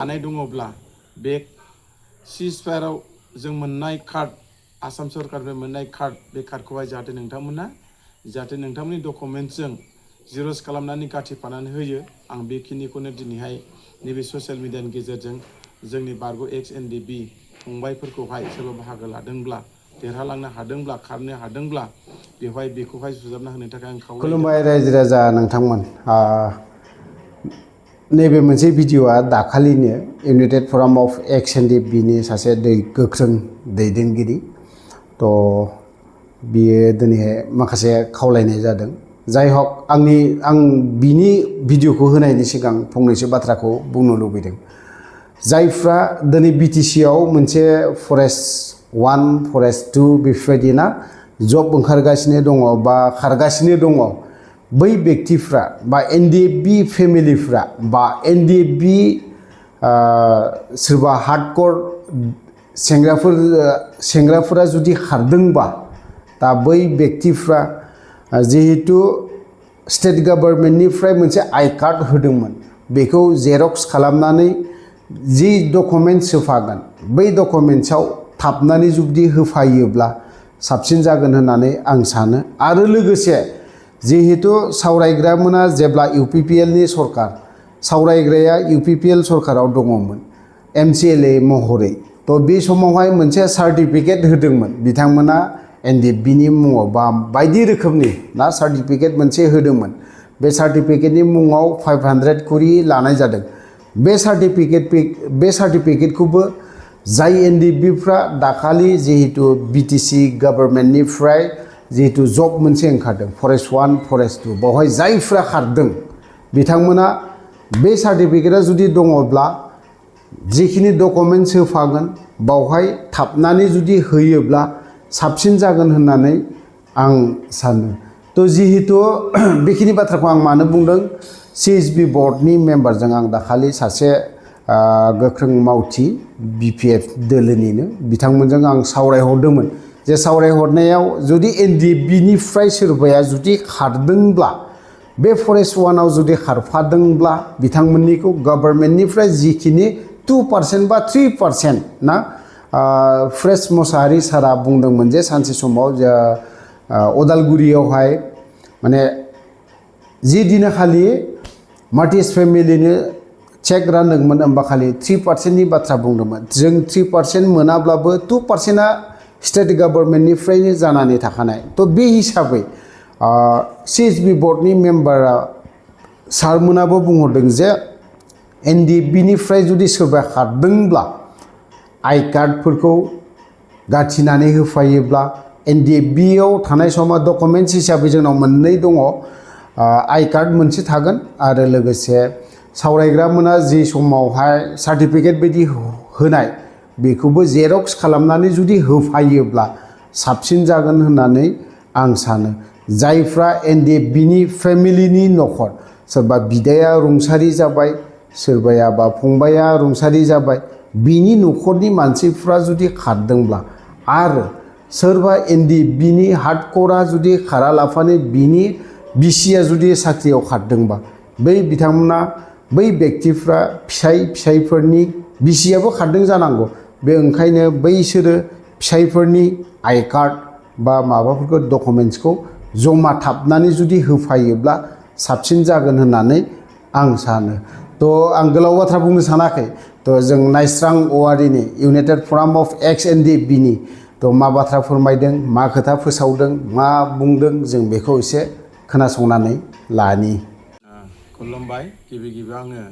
हानाय दङब्ला बे सिजफायाराव जों मोननाय कार्ड आसाम सरकारनिफ्राय मोननाय कार्ड बे कार्डखौहाय जाहाथे नोंथांमोननि डकुमेन्टसजों जिर'क्स खालामनानै गाथिफानानै होयो आं बेखिनिखौनो दिनैहाय नैबे ससियेल मिडियानि गेजेरजों जोंनि बारग' एक्स एनडिबि फंबायफोरखौहाय सोरबा बाहागो लादोंब्ला देरहालांनो हादोंब्ला खारनो हादोंब्ला बेवहाय बेखौहाय सुजाबना होनो थाखाय आं खावलायदों। खुलुमबाय रायजो राजा नोंथांमोन। नैबे मोनसे भिडिअ'आ दाखालिनो इउनाइटेड फराम अफ एक्स एनडिबिनि सासे गोख्रों दैदेनगिरि थ' बियो दिनैहाय माखासे खावलायनाय जादों। जाय हक आं बिनि भिडिअ'खौ होनायनि सिगां फंनैसो बाथ्राखौ बुंनो लुबैदों। जायफ्रा दिनै बिटिसिआव मोनसे फरेस्ट 1 फरेस्ट 2 बेफोरबायदि ना जब ओंखारगासिनो दङ बा खारगासिनो दङ बै व्यक्तिफ्रा बा एनडिएफबि फेमिलिफ्रा बा एनडिएफबि सोरबा हार्डकर सेंग्राफोरा जुदि खारदोंबा दा बै व्यक्तिफ्रा जिहेतु स्टेट गभर्नमेन्टनिफ्राय मोनसे आइ कार्ड होदोंमोन बेखौ जेरक्स खालामनानै जि डकुमेन्ट्स होफागोन बै डकुमेन्ट्सआव थाबनानै जुदि होफायोब्ला साबसिन जागोन होननानै आं सानो। आरो लोगोसे जिहेतु सावरायग्रामोना जेब्ला इउपिपिएलनि सरकार सावरायग्राया इउपिपिएल सरकाराव दङमोन एमसिएलए महरै थ' बे समावहाय मोनसे सार्टिफिकेट होदोंमोन बिथांमोना एनडिएफबिनि मुङाव बा बायदि रोखोमनि ना सार्टिफिकेट मोनसे होदोंमोन। बे सार्टिफिकेटनि मुङाव 500 करि लानाय जादों। बे सार्टिफिकेटखौबो जाय एनडिएफबिफ्रा दाखालि जिहेतु बिटिसि गभर्नमेन्टनिफ्राय जिहेतु जब मोनसे ओंखारदों फरेस्ट 1 फरेस्ट 2 बावहाय जायफ्रा खारदों बिथांमोना बे सार्टिफिकेटआ जुदि दङब्ला जिखिनि डकुमेन्ट्स होफागोन बावहाय थाबनानै जुदि होयोब्ला साबसिन जागोन होननानै आं सानो। थ' जिहेतु बेखिनि बाथ्राखौ आं मानो बुंदों सिएसबि बर्डनि मेम्बारजों आं दाखालि सासे गोख्रों मावथि बिपिएफ दोलोनिनो बिथांमोनजों आं सावरायहरदोंमोन जे सावरायहरनायाव जुदि एनडिएफबिनिफ्राय सोरबाया जुदि खारदोंब्ला बे फरेस्ट 1आव जुदि खारफादोंब्ला बिथांमोननिखौ गभर्नमेन्टनिफ्राय जिखिनि 2% बा 3% ना फ्रेस मसाहारि सारा बुंदोंमोन जे सानसे समाव अदालगुरियावहाय माने जि दिनखालि मार्टिस फेमिलिनो चेक रानदोंमोन होमबा खालि 3%नि बाथ्रा बुंदोंमोन। जों 3% मोनाब्लाबो 2%आ स्टेट गभर्नमेन्टनिफ्रायनो जानानै थाखानाय। थ' बे हिसाबै सिएसबि बर्डनि मेम्बारा सारमोनाबो बुंहरदों जे एनडिएफबिनिफ्राय जुदि सोरबा खारदोंब्ला आइ कार्डफोरखौ गाथिनानै होफायोब्ला एनडिएफबियाव थानाय समाव डकुमेन्ट्स हिसाबै जोंनाव मोननै दङ आइ कार्ड मोनसे थागोन आरो लोगोसे सावरायग्रामोना जि समावहाय सार्टिफिकेट बायदि होनाय बेखौबो जेरक्स खालामनानै जुदि होफायोब्ला साबसिन जागोन होननानै आं सानो। जायफ्रा एनडिएफबिनि फेमिलिनि न'खर सोरबा बिदाया रुंसारि जाबाय सोरबाया बा फंबाया रुंसारि जाबाय बिनि न'खरनि मानसिफ्रा जुदि खारदोंब्ला आरो सोरबा एनडिएफबिनि हार्डकरा जुदि खारालाफानो बिनि बिसिया जुदि साख्रियाव खारदोंबा बै बिथांमोना बै व्यक्तिफ्रा फिसायफोरनि बिसियाबो खारदों जानांगौ बे ओंखायनो बैसोरो फिसायफोरनि आइ कार्ड बा माबाफोरखौ डकुमेन्ट्सखौ जमा थाबनानै जुदि होफायोब्ला साबसिन जागोन होननानै आं सानो। थ' आं गोलाव बाथ्रा बुंनो सानाखै थ' जों नायस्रां औवारिनि इउनाइटेड फराम अफ एक्स एनडिएफबिनि थ' मा बाथ्रा फोरमायदों मा खोथा फोसावदों मा बुंदों जों बेखौ एसे खोनासंनानै लानि। खुलुमबाय। गिबि आङो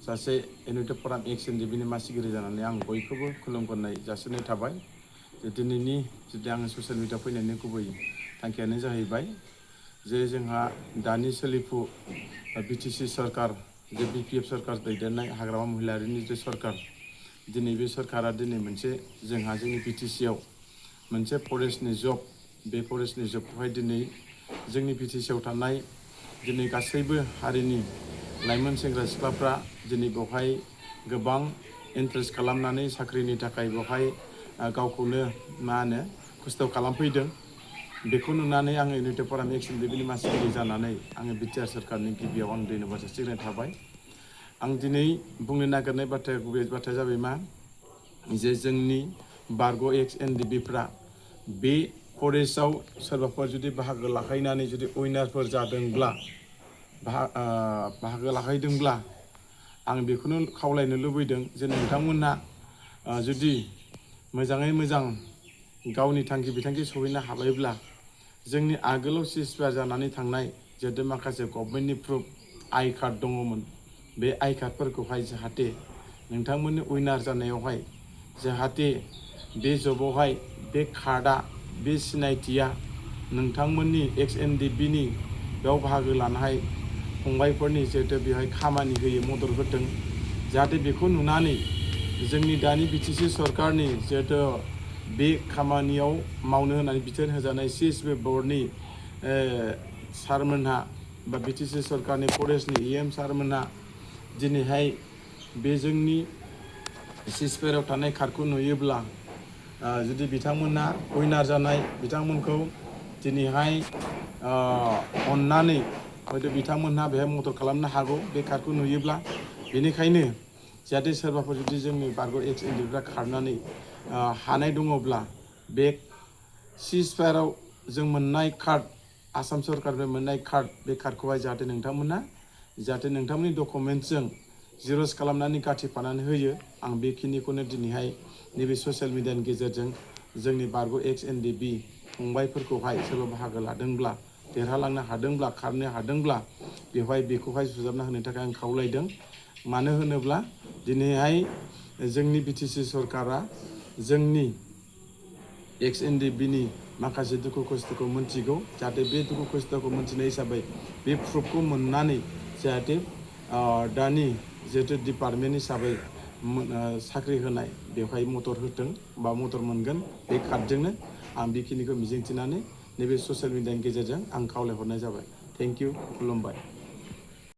सासे इउनाइटेड फराम एक्स एनडिएफबिनि मासिगिरि जानानै आं बयखौबो खुलुमगोरनाय जासिनाय थाबाय। दिनैनि जुदि आङो ससियेल मिडियाआव फैनायनि गुबै थांखियानो जाहैबाय जे जोंहा दानि सोलिफु बिटिसि सरकार जे बिपिएफ सरकार दैदेननाय हाग्रामा महिलारिनि जे सरकार दिनै बे सरकारा दिनै मोनसे जोंहा जोंनि बिटिसिआव मोनसे फरेस्टनि जब बे फरेस्टनि जबखौहाय दिनै जोंनि बिटिसिआव थानाय दिनै गासैबो हारिनि लाइमोन सेंग्रा सिख्लाफ्रा दिनै बेवहाय गोबां इन्ट्रेस्ट खालामनानै साख्रिनि थाखाय बेवहाय गावखौनो खस्थ' खालामफैदों। बेखौ नुनानै आङो इउनाइटेड फराम एक्स एनडिएफबिनि मासिगिरि जानानै आङो बिटिआर सरकारनि गिबियाव आं धन्यबाद जासिग्रोनाय थाबाय। आं दिनै बुंनो नागिरनाय बाथ्राया गुबै बाथ्राया जाबाय मा जे जोंनि बारग' एक्स एनडिबिफ्रा बे फरेस्टआव सोरबाफोर जुदि बाहागो लाहैनानै जुदि उइनारफोर जादोंब्ला बाहागो लाहैदोंब्ला आं बेखौनो खावलायनो लुबैदों जे नोंथांमोनहा जुदि मोजाङै मोजां गावनि थांखि बिथांखि सहैनो हाबायब्ला जोंनि आगोलाव सिसपार जानानै थांनाय जिहेतु माखासे गभर्नमेन्टनि प्रुफ आइ कार्ड दङमोन बे आइ कार्डफोरखौहाय जाहाथे नोंथांमोननि उइनार जानायावहाय जाहाथे बे जबावहाय बे कार्डआ बे सिनायथिया नोंथांमोननि एक्स एनडिबिनि बेयाव बाहागो लानाय फंबायफोरनि जिहेतु बेवहाय खामानि होयो मदद होदों जाहाथे बेखौ नुनानै जोंनि दानि बिटिसि सरकारनि जिहेतु बे खामानियाव मावनो होनानै बिथोन होजानाय सिएसपि बर्डनि सारमोनहा बा बिटिसि सरकारनि फरेस्टनि EM सारमोनहा दिनैहाय बे जोंनि सिसपेराव थानाय कार्डखौ नुयोब्ला जुदि बिथांमोना उइनार जानाय बिथांमोनखौ दिनैहाय अननानै हयथ' बिथांमोनहा बेहाय मदद खालामनो हागौ बे कार्डखौ नुयोब्ला बेनिखायनो जाहाथे सोरबाफोर जुदि जोंनि बारग' एक्स एनडिबिफ्रा खारनानै हानाय दङब्ला बे सिसपेराव जों मोननाय कार्ड आसाम सरकारनिफ्राय मोननाय कार्ड बे कार्डखौहाय जाहाथे नोंथांमोननि डकुमेन्ट्सजों जिर'स खालामनानै गाथिफानानै होयो आं बेखिनिखौनो दिनैहाय नैबे ससियेल मिडियानि गेजेरजों जोंनि बारग' एक्स एनडिबि फंबायफोरखौहाय सोरबा बाहागो लादोंब्ला देरहालांनो हादोंब्ला खारनो हादोंब्ला बेखौहाय सुजाबना होनो थाखाय आं खावलायदों मानो होनोब्ला दिनैहाय जोंनि बिटिसि सरकारा जोंनि एक्स एनडिबिनि माखासे दुखु खस्थ'खौ मोनथिगौ जाहाथे बे दुखु खस्थ'खौ मोनथिनाय हिसाबै बे प्रुफखौ मोननानै जाहाथे दानि जिहेतु डिपार्टमेन्ट हिसाबै साख्रि होनाय बेवहाय मदद होथों बा मदद मोनगोन बे कार्डजोंनो आं बेखिनिखौ मिजिंथिनानै नैबे ससियेल मिडियानि गेजेरजों आं खावलायहरनाय जाबाय थेंक इउ खुलुमबाय